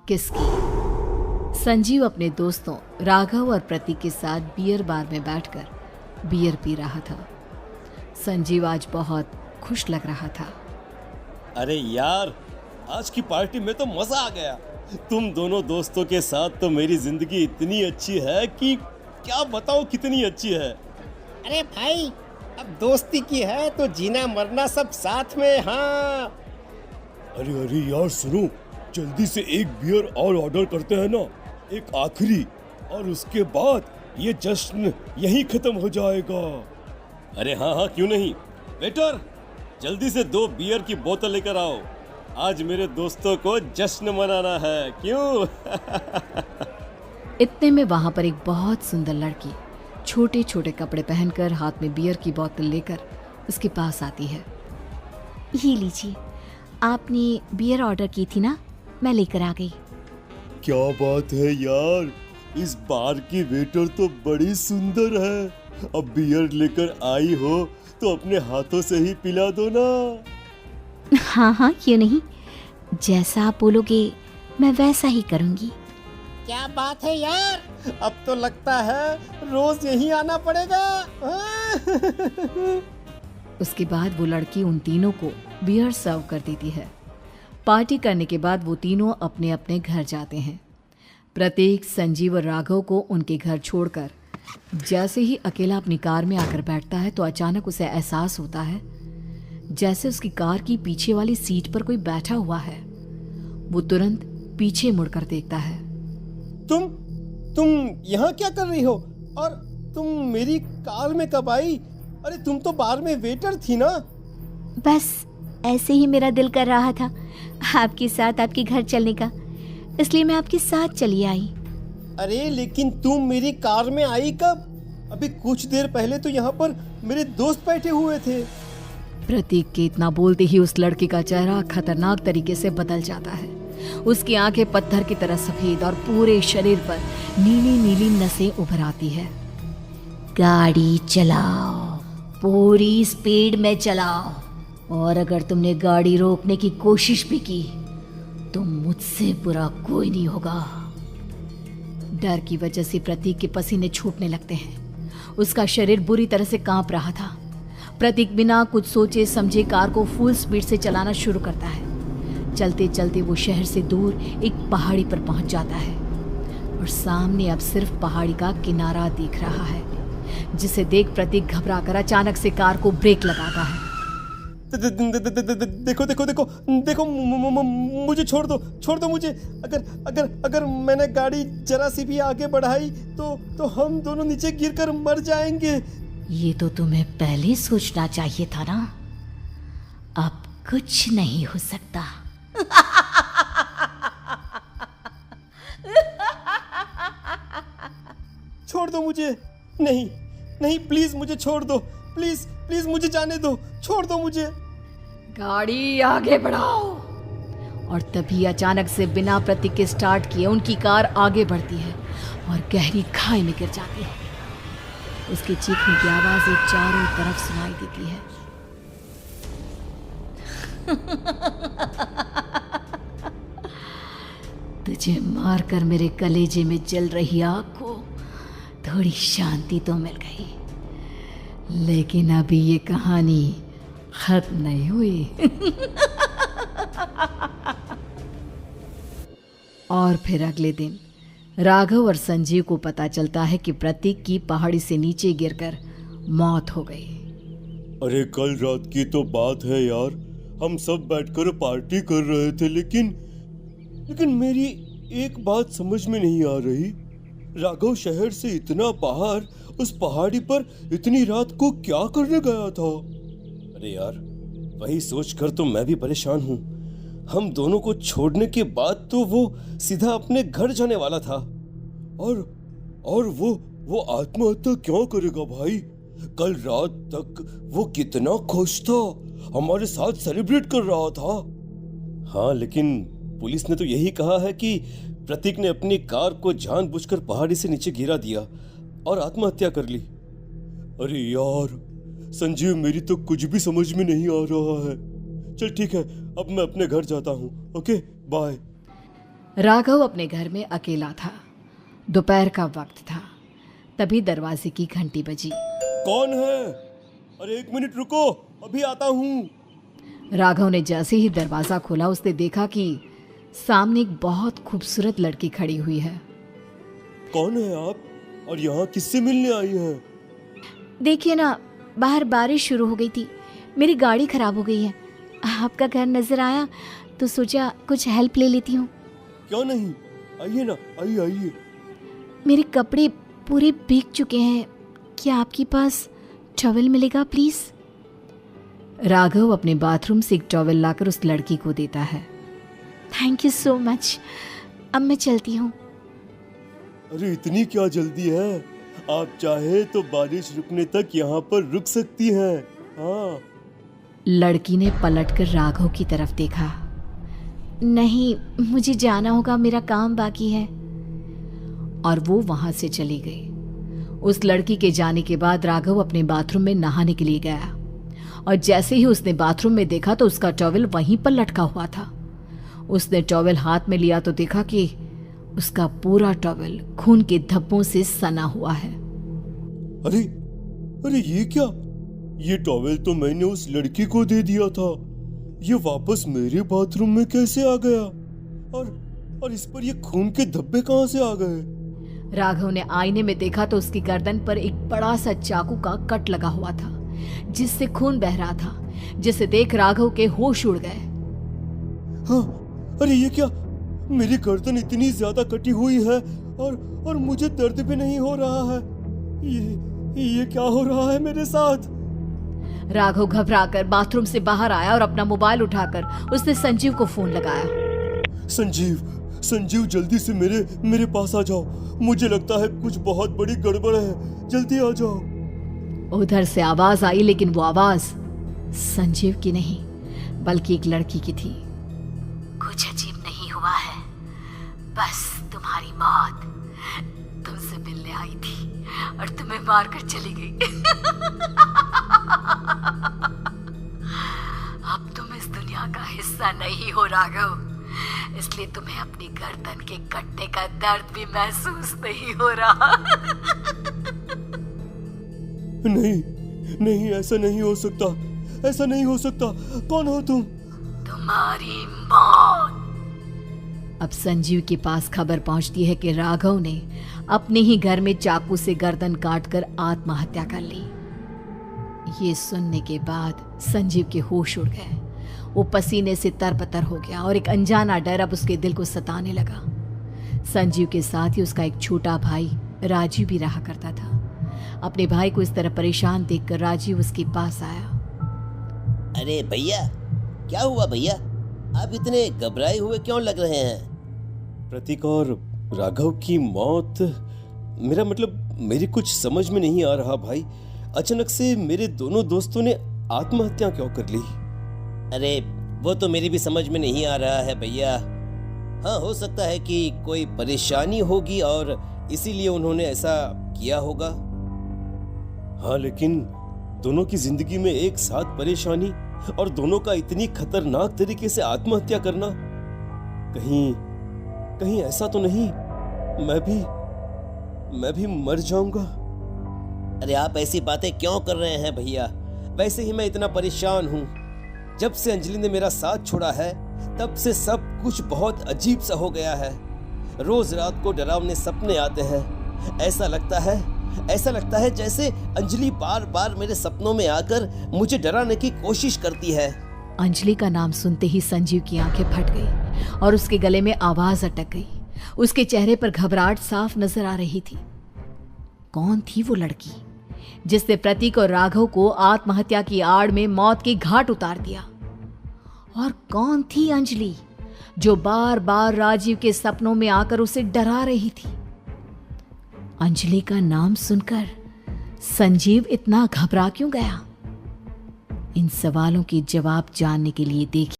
किसकी? संजीव अपने दोस्तों राघव और प्रतीक के साथ बियर बार में बैठकर बियर पी रहा था। संजीव आज बहुत खुश लग रहा था। अरे यार, आज की पार्टी में तो मजा आ गया। तुम दोनों दोस्तों के साथ तो मेरी जिंदगी इतनी अच्छी है कि क्या बताऊं कितनी अच्छी है। अरे भाई, अब दोस्ती की है तो जीना मरना सब साथ में। हाँ अरे अरे यार सुनो, जल्दी से एक बियर और ऑर्डर करते हैं ना, एक आखिरी, और उसके बाद ये जश्न यहीं खत्म हो जाएगा। अरे हाँ हाँ, क्यों नहीं। वेटर, जल्दी से 2 बियर की बोतल लेकर आओ। आज मेरे दोस्तों को जश्न मनाना है, क्यों? इतने में वहां पर एक बहुत सुंदर लड़की छोटे छोटे कपड़े पहनकर हाथ में बियर की बोतल लेकर उसके पास आती है। ये लीजिए, आपने बियर ऑर्डर की थी ना, मैं लेकर आ गई। क्या बात है यार, इस बार की वेटर तो बड़ी सुंदर है। अब बियर लेकर आई हो तो अपने हाथों से ही पिला दो ना। हाँ हाँ, क्यों नहीं, जैसा आप बोलोगे मैं वैसा ही करूँगी। क्या बात है यार, अब तो लगता है रोज यहीं आना पड़ेगा। उसके बाद वो लड़की उन तीनों को बियर सर्व कर देती है। पार्टी करने के बाद वो तीनों अपने अपने घर जाते हैं। प्रतीक, संजीव और राघव को उनके घर छोड़कर जैसे ही अकेला अपनी कार में आकर बैठता है तो अचानक उसे एहसास होता है जैसे उसकी कार की पीछे वाली सीट पर कोई बैठा हुआ है। वो तुरंत पीछे मुड़कर देखता है। तुम यहाँ क्या कर रही हो? और तुम मेरी कार में कब आई? अरे तुम तो बार में वेटर थी ना। बस ऐसे ही मेरा दिल कर रहा था आपके साथ आपके घर चलने का, इसलिए मैं आपके साथ चली आई। अरे लेकिन तुम मेरी कार में आई कब? अभी कुछ देर पहले तो यहाँ पर मेरे दोस्त बैठे हुए थे। प्रतीक के इतना बोलते ही उस लड़के का चेहरा खतरनाक तरीके से बदल जाता है। उसकी आंखें पत्थर की तरह सफेद और पूरे शरीर पर नीली नीली नसें उभर आती है। गाड़ी चलाओ, पूरी स्पीड में चलाओ, और अगर तुमने गाड़ी रोकने की कोशिश भी की तो मुझसे बुरा कोई नहीं होगा। डर की वजह से प्रतीक के पसीने छूटने लगते हैं। उसका शरीर बुरी तरह से कांप रहा था। प्रतीक बिना कुछ सोचे समझे कार को फुल स्पीड से चलाना शुरू करता है। चलते चलते वो शहर से दूर एक पहाड़ी पर पहुंच जाता है और सामने अब सिर्फ पहाड़ी का किनारा दिख रहा है, जिसे देख प्रतीक घबराकर अचानक से कार को ब्रेक लगाता है। देखो देखो देखो देखो, मुझे छोड़ दो मुझे। अगर मैंने गाड़ी जरा सी भी आगे बढ़ाई तो हम दोनों नीचे गिरकर मर जाएंगे। ये तो तुम्हें पहले सोचना चाहिए था ना। अब कुछ नहीं हो सकता। छोड़ दो मुझे। नहीं नहीं, प्लीज मुझे छोड़ दो। प्लीज प्लीज मुझे जाने दो, छोड़ दो मुझे। गाड़ी आगे बढ़ाओ। और तभी अचानक से बिना प्रतीक के स्टार्ट किए उनकी कार आगे बढ़ती है और गहरी खाई में गिर जाती है। उसकी चीखने की आवाजें चारों तरफ सुनाई देती है। तुझे मारकर मेरे कलेजे में जल रही आग को थोड़ी शांति तो मिल गई, लेकिन अभी ये कहानी खत्म नहीं हुई। और फिर अगले दिन राघव और संजीव को पता चलता है कि प्रतीक की पहाड़ी से नीचे गिरकर मौत हो गई। अरे कल रात की तो बात है यार, हम सब बैठकर पार्टी कर रहे थे, लेकिन मेरी एक बात समझ में नहीं आ रही। राघव शहर से इतना बाहर उस पहाड़ी पर इतनी रात को क्या करने गया था? अरे यार, वही सोचकर तो मैं भी परेशान हूँ। हम दोनों को छोड़ने के बाद तो वो सीधा अपने घर जाने वाला था, और वो आत्महत्या क्यों करेगा भाई? कल रात तक वो कितना खुश था, हमारे साथ सेलिब्रेट कर रहा था। हाँ, लेकिन पुलिस ने तो यही कहा है कि प्रतीक ने अपनी कार को जानबूझकर पहाड़ी से नीचे गिरा दिया और आत्महत्या कर ली। अरे यार संजीव, मेरी तो कुछ भी समझ में नहीं आ रहा है। चल ठीक है, अब मैं अपने घर जाता हूँ। Okay, bye. राघव अपने घर में अकेला था। दोपहर का वक्त था। तभी दरवाजे की घंटी बजी। कौन है? अरे 1 मिनट रुको, अभी आता हूँ। राघव ने जैसे ही दरवाज़ा खोला उसने देखा कि सामने एक बहुत खूबसूरत लड़की खड़ी हुई है। कौन है आप और यहाँ किससे मिलने आई हैं? देखिए ना, बाहर बारिश शुरू हो गई थी, मेरी गाड़ी खराब हो गई है। आपका घर नजर आया तो सोचा कुछ हेल्प ले लेती हूँ। क्यों नहीं, आइए ना, आइए आइए। मेरे कपड़े पूरे भीग चुके हैं, क्या आपके पास टॉवल मिलेगा प्लीज? राघव अपने बाथरूम से एक टॉवल लाकर उस लड़की को देता है। थैंक यू सो मच, अब मैं चलती हूँ। अरे इतनी क्या जल्दी है? आप चाहे तो बारिश रुकने तक यहाँ पर रुक सकती हैं। हाँ। लड़की ने पलटकर राघव की तरफ देखा। नहीं, मुझे जाना होगा, मेरा काम बाकी है। और वो वहां से चली गई। उस लड़की के जाने के बाद राघव अपने बाथरूम में नहाने के लिए गया और जैसे ही उसने बाथरूम में देखा तो उसका टॉवल वहीं पर लटका हुआ था। उसने टॉवल हाथ में लिया तो देखा कि उसका पूरा टॉवल खून के धब्बों से सना हुआ है। अरे अरे ये क्या? ये टॉवल तो मैंने उस लड़की को दे दिया था। ये वापस मेरे बाथरूम में कैसे आ गया? और इस पर ये खून के धब्बे कहां से आ गए? राघव ने आईने में देखा तो उसकी गर्दन पर एक बड़ा सा चाकू का कट लगा हुआ था जिससे खून बह रहा था, जिसे देख राघव के होश उड़ गए। हाँ, अरे ये क्या? मेरी गर्दन इतनी ज्यादा कटी हुई है और मुझे दर्द भी नहीं हो रहा है। ये क्या हो रहा है मेरे साथ? राघव घबराकर बाथरूम से बाहर आया और अपना मोबाइल उठाकर उसने संजीव को फोन लगाया। संजीव जल्दी से मेरे पास आ जाओ। मुझे लगता है कुछ बहुत बड़ी गड़बड़ है, जल्दी आ जाओ। उधर से आवाज आई, लेकिन वो आवाज संजीव की नहीं बल्कि एक लड़की की थी। कुछ अजीब नहीं हुआ है, बस तुम्हारी मौत तुमसे मिलने आई थी और तुम्हें मारकर चली गई। अब तुम इस दुनिया का हिस्सा नहीं हो राघव, इसलिए तुम्हें अपनी गर्दन के कटने का दर्द भी महसूस नहीं हो रहा। नहीं, ऐसा नहीं हो सकता, ऐसा नहीं हो सकता। कौन हो तुम? तुम्हारी मौत। अब संजीव के पास खबर पहुंचती है कि राघव ने अपने ही घर में चाकू से गर्दन काटकर आत्महत्या कर ली। ये सुनने के बाद संजीव के होश उड़ गए। वो पसीने से तरबतर हो गया और एक अनजाना डर अब उसके दिल को सताने लगा। संजीव के साथ ही उसका एक छोटा भाई राजीव भी रहा करता था। अपने भाई को इस तरह परेशान देखकर राजीव उसके पास आया। अरे भैया, क्या हुआ भैया? आप इतने घबराए हुए क्यों लग रहे हैं? प्रतीक और राघव की मौत, मेरा मतलब मेरी कुछ समझ में नहीं आ रहा भाई। अचानक से मेरे दोनों दोस्तों ने आत्महत्या क्यों कर ली? अरे वो तो मेरी भी समझ में नहीं आ रहा है भैया। हाँ, हो सकता है कि कोई परेशानी होगी और इसीलिए उन्होंने ऐसा किया होगा। हाँ, लेकिन दोनों की जिंदगी में एक साथ परेशानी और दोनों का इतनी खतरनाक तरीके से आत्महत्या करना, कहीं ऐसा तो नहीं मैं भी मर जाऊंगा? अरे आप ऐसी बातें क्यों कर रहे हैं भैया? वैसे ही मैं इतना परेशान हूँ। जब से अंजलि ने मेरा साथ छोड़ा है तब से सब कुछ बहुत अजीब सा हो गया है। रोज रात को डरावने सपने आते हैं। ऐसा लगता है जैसे अंजलि बार बार मेरे सपनों में आकर मुझे डराने की कोशिश करती है। अंजलि का नाम सुनते ही संजीव की आंखें फट गई और उसके गले में आवाज अटक गई। उसके चेहरे पर घबराहट साफ नजर आ रही थी। कौन थी वो लड़की जिसने प्रतीक और राघव को आत्महत्या की आड़ में मौत के घाट उतार दिया? और कौन थी अंजलि जो बार बार राजीव के सपनों में आकर उसे डरा रही थी? अंजलि का नाम सुनकर संजीव इतना घबरा क्यों गया? इन सवालों के जवाब जानने के लिए देखिए